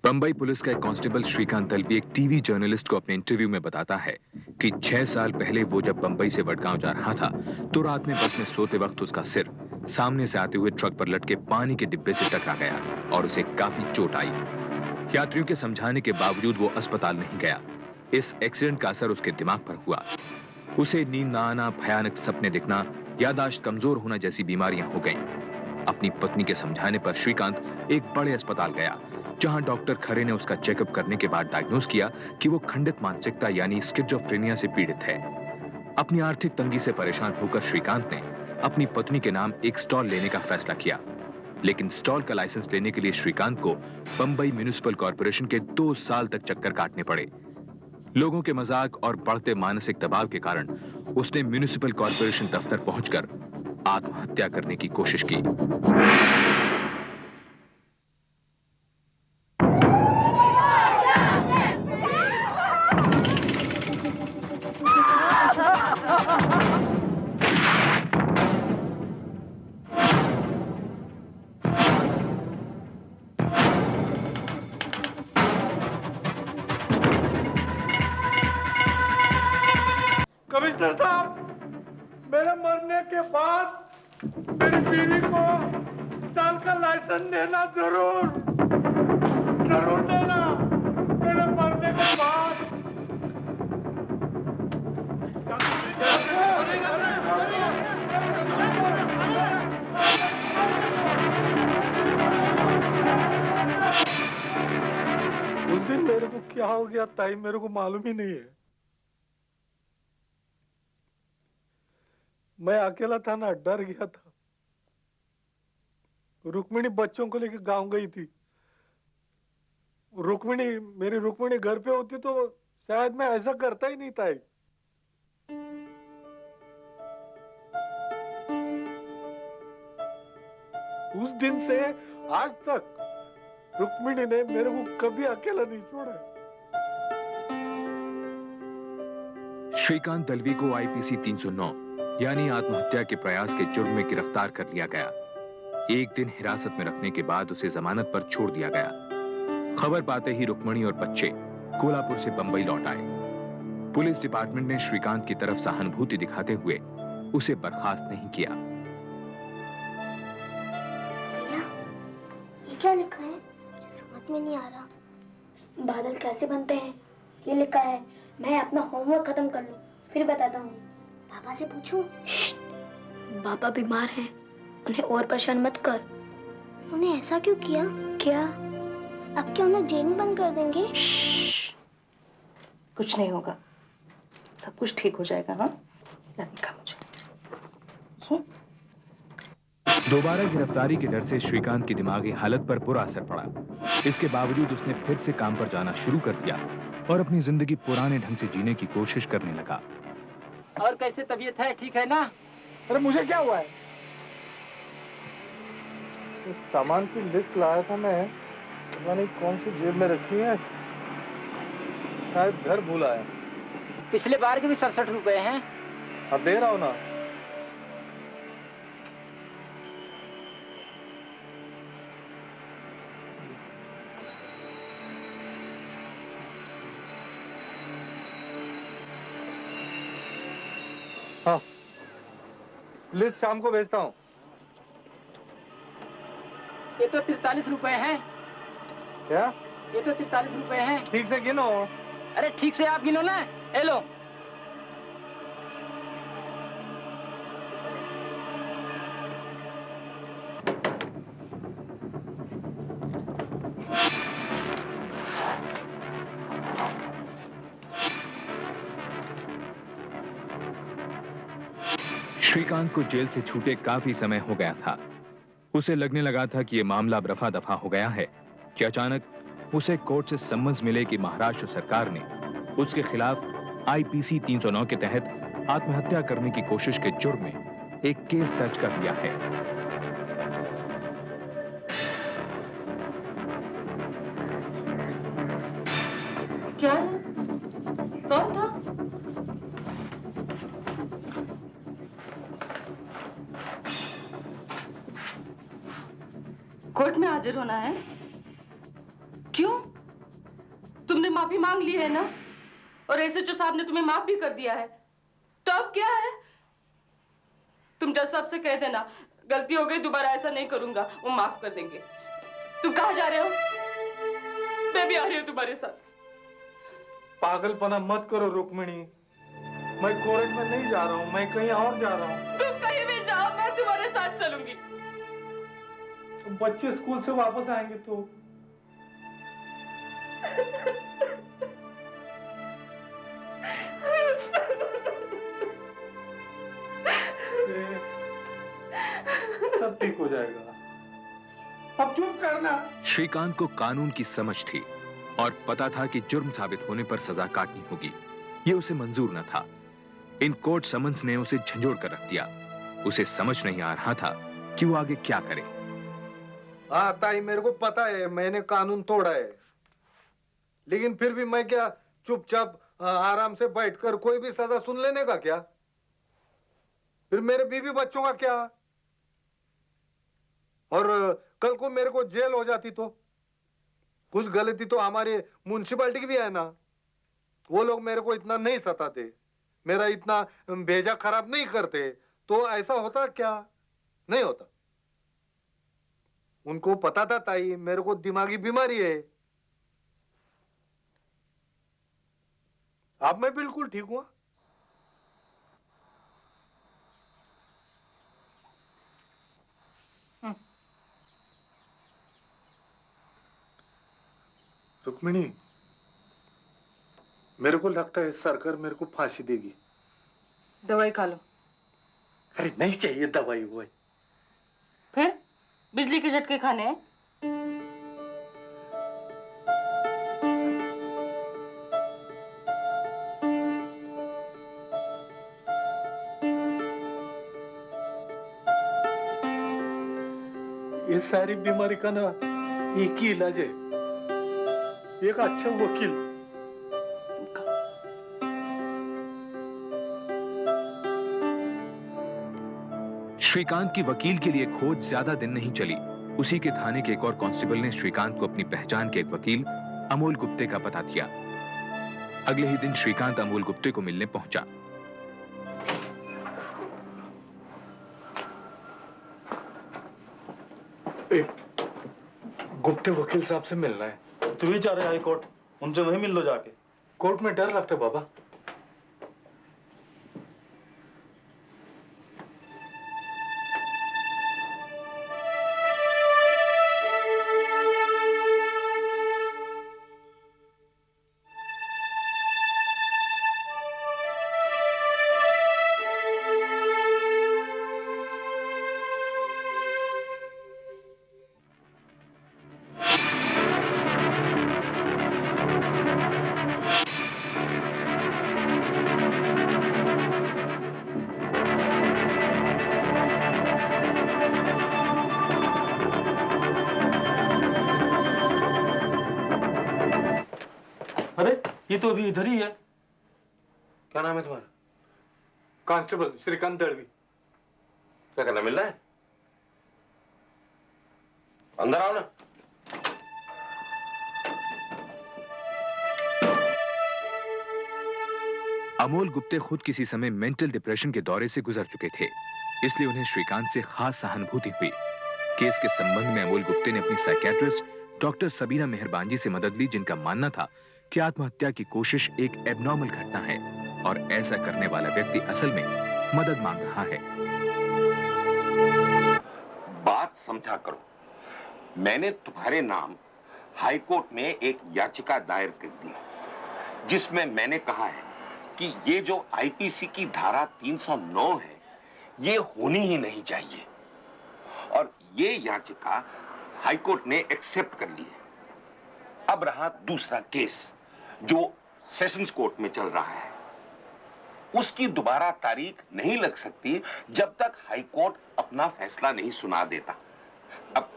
Bombay police का एक constable Shrikant Dalvi एक टीवी जर्नलिस्ट को अपने इंटरव्यू में बताता है कि 6 साल पहले वो जब बंबई से वडगांव जा रहा था तो रात में बस में सोते वक्त उसका सिर सामने से आते हुए ट्रक पर लटके पानी के डिब्बे से टकरा गया और उसे काफी चोट आई। यात्रियों के समझाने के बावजूद वो अस्पताल नहीं गया। इस एक्सीडेंट का असर उसके दिमाग पर हुआ। उसे नींद न आना, भयानक सपने दिखना, याददाश्त कमजोर होना जैसी बीमारियां हो गईं। अपनी पत्नी के समझाने पर श्रीकांत एक बड़े अस्पताल गया, जहां डॉक्टर खरे ने उसका चेकअप करने के बाद डायग्नोज किया कि वो खंडित मानसिकता यानी स्किज़ोफ्रेनिया से पीड़ित है। अपनी आर्थिक तंगी से परेशान होकर श्रीकांत ने अपनी पत्नी के नाम एक स्टॉल लेने का फैसला किया, लेकिन स्टॉल का लाइसेंस लेने के लिए श्रीकांत को बंबई म्युनिसिपल कॉर्पोरेशन के 2 साल तक चक्कर काटने पड़े। लोगों के मजाक और बढ़ते मानसिक दबाव के कारण उसने म्युनिसिपल कॉर्पोरेशन दफ्तर पहुंचकर आत्महत्या करने की कोशिश की। कमिश्नर साहब, मेरे मरने के बाद मेरी बीवी को स्टॉल का लाइसेंस देना जरूर देना। मेरे मरने के बाद उस दिन मेरे को क्या हो गया ताई, मेरे को मालूम ही नहीं है। मैं अकेला था ना, डर गया था। रुक्मिणी बच्चों को लेकर गांव गई थी। मेरी रुक्मिणी घर पे होती तो शायद मैं ऐसा करता ही नहीं था। उस दिन से आज तक रुक्मिणी ने मेरे को कभी अकेला नहीं छोड़ा। श्रीकांत दलवी को आईपीसी 309 यानी आत्महत्या के प्रयास के जुर्म में गिरफ्तार कर लिया गया। एक दिन हिरासत में रखने के बाद उसे जमानत पर छोड़ दिया गया। खबर पाते ही रुक्मिणी और बच्चे कोल्हापुर से बंबई लौट आए। पुलिस डिपार्टमेंट ने श्रीकांत की तरफ सहानुभूति दिखाते हुए उसे बर्खास्त नहीं किया। भैया, ये क्या लिखा है? मुझे समझ में नहीं आ रहा। बादल कैसे बनते हैं ये लिखा है। मैं अपना होमवर्क खत्म कर लूं, फिर बताता हूँ। पापा से पूछूं? पापा बीमार हैं, उन्हें और परेशान मत कर। उन्हें ऐसा क्यों किया? क्या अब क्या उन्हें जेल में बंद कर देंगे? कुछ नहीं होगा, सब कुछ ठीक हो जाएगा। हाँ, खा मुझे। दोबारा गिरफ्तारी के डर से श्रीकांत की दिमागी हालत पर बुरा असर पड़ा। इसके बावजूद उसने फिर से काम पर जाना शुरू कर दिया और अपनी जिंदगी पुराने ढंग से जीने की कोशिश करने लगा। और कैसे तबीयत है? ठीक है ना? अरे मुझे क्या हुआ है? इस सामान की लिस्ट लाया था मैं, पता नहीं कौन सी जेब में रखी है, शायद घर भूल आया। पिछले बार के भी 67 रुपए हैं। अब दे रहा हूँ ना। हाँ, लिस्ट शाम को भेजता हूँ। ये तो 43 रुपए हैं। क्या? ये तो 43 रुपए हैं। ठीक से गिनो। अरे ठीक से आप गिनो ना। ये लो। श्रीकांत को जेल से छूटे काफी समय हो गया था। उसे लगने लगा था कि यह मामला अब रफा दफा हो गया है कि अचानक उसे कोर्ट से सम्मन मिले कि महाराष्ट्र सरकार ने उसके खिलाफ आईपीसी 309 के तहत आत्महत्या करने की कोशिश के जुर्म में एक केस दर्ज कर लिया है। क्या है? कौन था? कोर्ट में हाजिर होना है? क्यों? माफी मांग ली है ना, और एसएचओ साहब ने तुम्हें माफ भी कर दिया है, तो अब क्या है? तुम जज साहब से कह देना गलती हो गई, दोबारा ऐसा नहीं करूंगा, वो माफ कर देंगे। तुम कहाँ जा रहे हो? मैं भी आ रही हूँ तुम्हारे साथ। पागलपना मत करो रुक्मिणी, मैं कोर्ट में नहीं जा रहा हूँ, मैं कहीं और जा रहा हूँ। तुम कहीं भी जाओ, मैं तुम्हारे साथ चलूंगी। बच्चे स्कूल से वापस आएंगे तो सब ठीक हो जाएगा, अब चुप करना। श्रीकांत को कानून की समझ थी और पता था कि जुर्म साबित होने पर सजा काटनी होगी। ये उसे मंजूर न था। इन कोर्ट समन्स ने उसे झंझोड़ कर रख दिया। उसे समझ नहीं आ रहा था कि वो आगे क्या करे। हाँ ताई, मेरे को पता है मैंने कानून तोड़ा है, लेकिन फिर भी मैं क्या चुपचाप आराम से बैठकर कोई भी सजा सुन लेने का क्या? फिर मेरे बीवी बच्चों का क्या? और कल को मेरे को जेल हो जाती तो कुछ गलती तो हमारे म्युनिसिपैलिटी की भी है ना। वो लोग मेरे को इतना नहीं सताते, मेरा इतना भेजा खराब नहीं करते, तो ऐसा होता क्या? नहीं होता। उनको पता था ताई मेरे को दिमागी बीमारी है। अब मैं बिल्कुल ठीक हूं। रुक्मिणी, मेरे को लगता है सरकार मेरे को फांसी देगी। दवाई खा लो। अरे नहीं चाहिए दवाई वही। फिर बिजली के झटके खाने हैं? ये सारी बीमारी का ना एक ही इलाज है, एक अच्छा वकील। श्रीकांत की वकील के लिए खोज ज्यादा दिन नहीं चली। उसी के थाने के एक और कांस्टेबल ने श्रीकांत को अपनी पहचान के एक वकील अमोल गुप्ते का पता दिया। अगले ही दिन श्रीकांत अमोल गुप्ते को मिलने पहुंचा। गुप्ते वकील साहब से मिलना है। तू ही जा रहे हाई कोर्ट, उनसे वहीं मिल लो जाके। कोर्ट में डर लगता है बाबा। अरे ये तो अभी इधर ही है। क्या नाम है तुम्हारा? कांस्टेबल श्रीकांत दड़वी। क्या करना, मिलना है? अंदर आओ ना। अमोल गुप्ते खुद किसी समय मेंटल डिप्रेशन के दौरे से गुजर चुके थे, इसलिए उन्हें श्रीकांत से खास सहानुभूति हुई। केस के संबंध में अमोल गुप्ते ने अपनी साइकियाट्रिस्ट डॉक्टर सबीना मेहरबान से मदद ली, जिनका मानना था कि आत्महत्या की कोशिश एक एबनॉर्मल घटना है और ऐसा करने वाला व्यक्ति असल में मदद मांग रहा है। बात समझा करो। मैंने तुम्हारे नाम हाई कोर्ट में एक याचिका दायर कर दी, जिसमें मैंने कहा है कि ये जो आईपीसी की धारा 309 है, ये होनी ही नहीं चाहिए, और ये याचिका हाई कोर्ट ने एक्सेप्ट कर ली है। अब रहा दूसरा केस जो सेशंस कोर्ट में चल रहा है। उसकी दोबारा तारीख नहीं लग सकती जब तक हाई कोर्ट अपना फैसला नहीं सुना देता। अब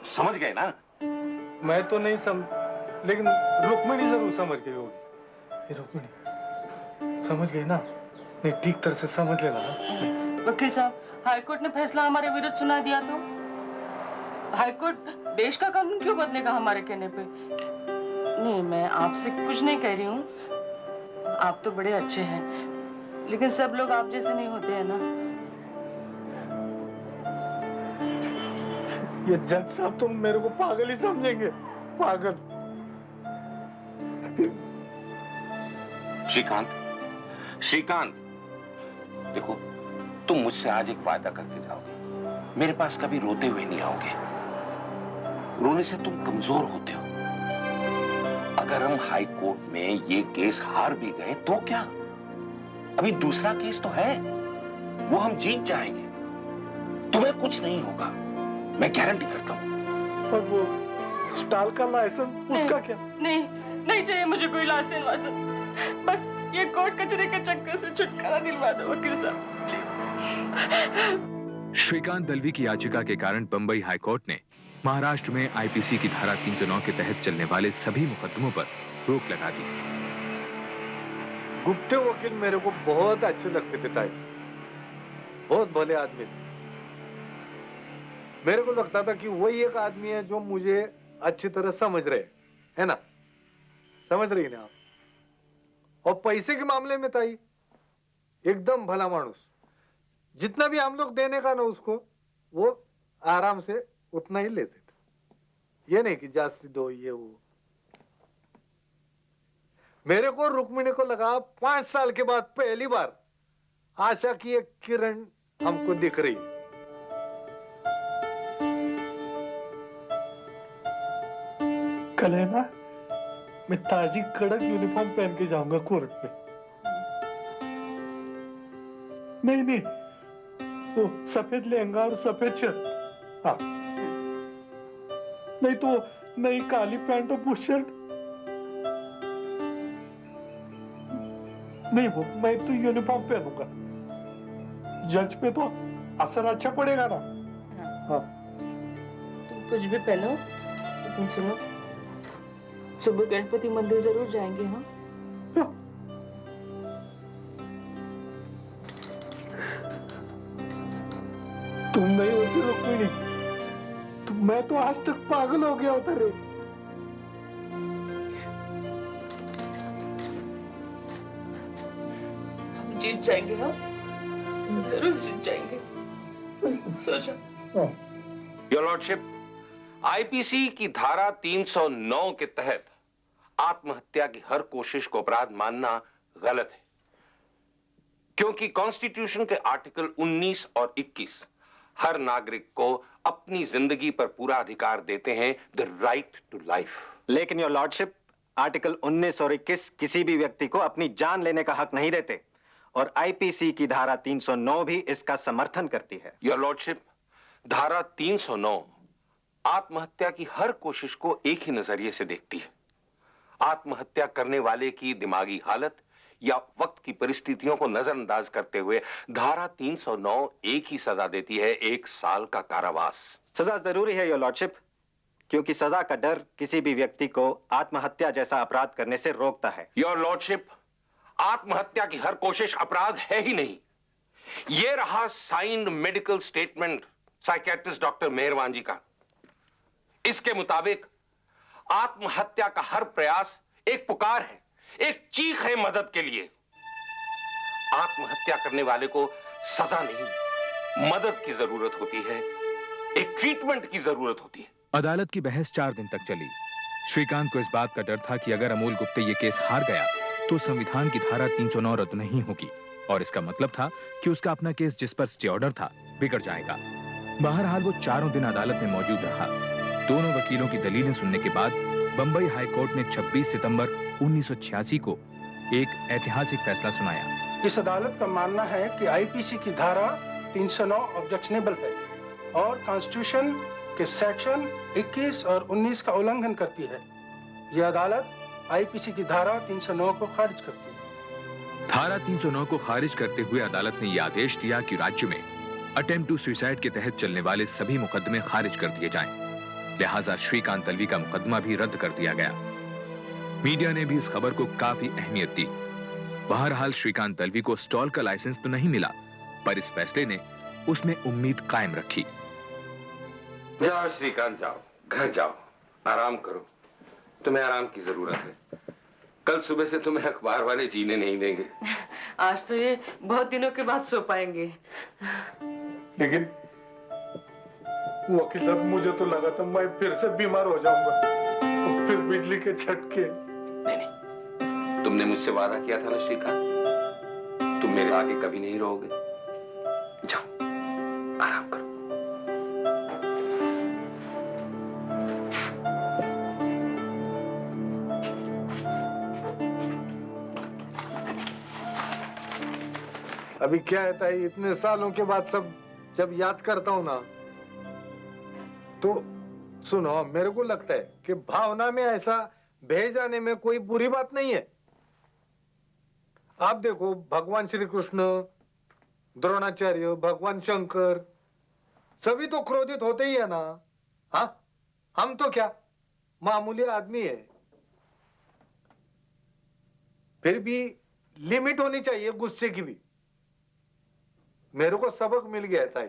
समझ गए ना? मैं तो नहीं समझ, लेकिन रुक्मिणी जरूर समझ गई होगी। रुक्मिणी समझ गई ना? नहीं, ठीक तरह से समझ लेना। वकील साहब, हाईकोर्ट ने फैसला हमारे विरुद्ध सुना दिया तो हाईकोर्ट देश का कानून क्यों बदलेगा हमारे कहने पे? नहीं, मैं आपसे कुछ नहीं कह रही हूँ। आप तो बड़े अच्छे हैं, लेकिन सब लोग आप जैसे नहीं होते हैं ना। ये जज साहब तुम मेरे को पागल ही समझेंगे, पागल। श्रीकांत, श्रीकांत, देखो तुम मुझसे आज एक वादा करके जाओगे, मेरे पास कभी रोते हुए नहीं आओगे। रोने से तुम कमजोर होते हो। अगर हम हाई कोर्ट में ये केस हार भी गए तो क्या, अभी दूसरा केस तो है, वो हम जीत जाएंगे। तुम्हें कुछ नहीं होगा, मैं गारंटी करता हूं। और वो स्टॉल का लाइसेंस उसका क्या? नहीं, नहीं चाहिए मुझे कोई लाइसेंस वाइसेंस। बस ये कोर्ट कचरे के चक्कर से छुटकारा दिलवा दो वकील साहब, प्लीज। श्रीकांत दलवी की याचिका के कारण बंबई हाईकोर्ट ने महाराष्ट्र में आईपीसी की धारा 309 के तहत चलने वाले सभी मुकदमों पर रोक लगा दी। गुप्ते वकील मेरे को बहुत अच्छे लगते थे ताई, बहुत भले आदमी थे। मेरे को लगता था कि वही एक आदमी है जो मुझे अच्छी तरह समझ रहे है ना, समझ रही ना आप। और पैसे के मामले में ताई एकदम भला मानुस, जितना भी हम लोग देने का ना उसको, वो आराम से उतना ही लेते थे। ये नहीं कि जास्ती दो ये वो। मेरे को रुक्मिणी को लगा 5 साल के बाद पहली बार आशा की एक किरण हमको दिख रही है। कल है ना, मैं ताजी कड़क यूनिफॉर्म पहन के जाऊंगा कोर्ट में। नहीं नहीं, वो सफेद लहंगा और सफेद शर्ट। हाँ, नहीं तो नई काली पैंट और बुशर्ट। नहीं, वो मैं तो यूनिफॉर्म पहनूंगा। जज पे तो असर अच्छा पड़ेगा ना। हाँ, तुम कुछ भी पहनो, लेकिन सुनो, सुबह गणपति मंदिर जरूर जाएंगे। हाँ, तुम नहीं होती रुक्मिणी तो मैं तो आज तक पागल हो गया होता रे। जीत जाएंगे। हाँ, जरूर जीत जाएंगे। सो जाओ। योर लॉर्डशिप, आईपीसी की धारा 309 के तहत आत्महत्या की हर कोशिश को अपराध मानना गलत है, क्योंकि कॉन्स्टिट्यूशन के आर्टिकल 19 और 21 हर नागरिक को अपनी जिंदगी पर पूरा अधिकार देते हैं, द राइट टू लाइफ। लेकिन योर लॉर्डशिप, आर्टिकल 19 और 21 किसी भी व्यक्ति को अपनी जान लेने का हक नहीं देते, और आईपीसी की धारा 309 भी इसका समर्थन करती है। योर लॉर्डशिप, धारा 309 आत्महत्या की हर कोशिश को एक ही नजरिए से देखती है। आत्महत्या करने वाले की दिमागी हालत या वक्त की परिस्थितियों को नजरअंदाज करते हुए धारा 309 एक ही सजा देती है, 1 साल का कारावास। सजा जरूरी है योर लॉर्डशिप, क्योंकि सजा का डर किसी भी व्यक्ति को आत्महत्या जैसा अपराध करने से रोकता है। योर लॉर्डशिप, आत्महत्या की हर कोशिश अपराध है ही नहीं। यह रहा signed medical statement psychiatrist doctor Meharban ji का। इसके मुताबिक आत्महत्या का हर प्रयास एक पुकार है, एक चीख है मदद के लिए। आत्महत्या करने वाले को सजा नहीं, मदद की जरूरत होती है, एक ट्रीटमेंट की जरूरत होती है। अदालत की बहस 4 दिन तक चली। श्रीकांत को इस बात का डर था कि अगर अमोल गुप्ते ये केस हार गया तो संविधान की धारा 309 रद्द नहीं होगी, और इसका मतलब था कि उसका अपना केस जिस पर स्टे ऑर्डर था बिगड़ जाएगा। बहरहाल वो 4 दिन अदालत में मौजूद रहा। दोनों वकीलों की दलीलें सुनने के बाद बंबई हाई कोर्ट ने 26 सितंबर 1986 को एक ऐतिहासिक फैसला सुनाया। इस अदालत का मानना है कि आईपीसी की धारा 309 ऑब्जेक्शनेबल है और कॉन्स्टिट्यूशन के सेक्शन 21 और 19 का उल्लंघन करती है। यह अदालत आईपीसी की धारा 309 को खारिज करती है। धारा 309 को खारिज करते हुए अदालत ने यह आदेश दिया कि राज्य में अटेम्प्ट टू सुसाइड के तहत चलने वाले सभी मुकदमे खारिज कर दिए जाएं। लिहाजा श्रीकांत दलवी का मुकदमा भी रद्द कर दिया गया। मीडिया ने भी इस खबर को काफी अहमियत दी। बहरहाल श्रीकांत दलवी को स्टॉल का लाइसेंस तो नहीं मिला, पर इस फैसले ने उसमें उम्मीद कायम रखी। जाओ श्रीकांत, जाओ, घर जाओ, आराम करो। तुम्हें आराम की जरूरत है। कल सुबह से तुम्हें अखबार वाले जीने नहीं देंगे। आज तो ये बहुत दिनों के बाद सो पाएंगे। लेकिन वकील साहब, मुझे तो लगा था मैं फिर से बीमार हो जाऊंगा, तो फिर बिजली के झटके। नहीं, तुमने मुझसे वादा किया था ना श्रीकांत, तुम मेरे आगे कभी नहीं रहोगे। जाओ, आराम करो। अभी क्या है ताई, इतने सालों के बाद सब जब याद करता हूं ना, तो सुनो, मेरे को लगता है कि भावना में ऐसा बह जाने में कोई बुरी बात नहीं है। आप देखो, भगवान श्री कृष्ण, द्रोणाचार्य, भगवान शंकर, सभी तो क्रोधित होते ही है ना। हाँ, हम तो क्या मामूली आदमी है। फिर भी लिमिट होनी चाहिए गुस्से की भी। मेरे को सबक मिल गया था।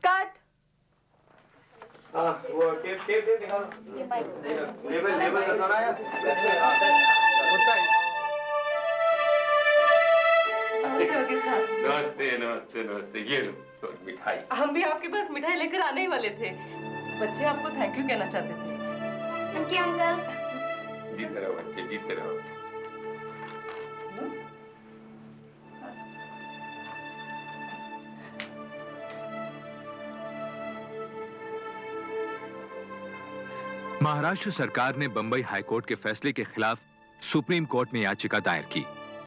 कट। वो टेप निकालो। लेबल लगाना है। नमस्ते वकील साहब। नमस्ते नमस्ते नमस्ते। ये लो तो मिठाई। हम भी आपके पास मिठाई लेकर आने ही वाले थे। बच्चे आपको थैंक यू कहना चाहते थे। Thank you uncle. जीते रहो बच्चे, जीते रहो। महाराष्ट्र सरकार ने बंबई हाईकोर्ट के फैसले के खिलाफ सुप्रीम कोर्ट में याचिका दायर की।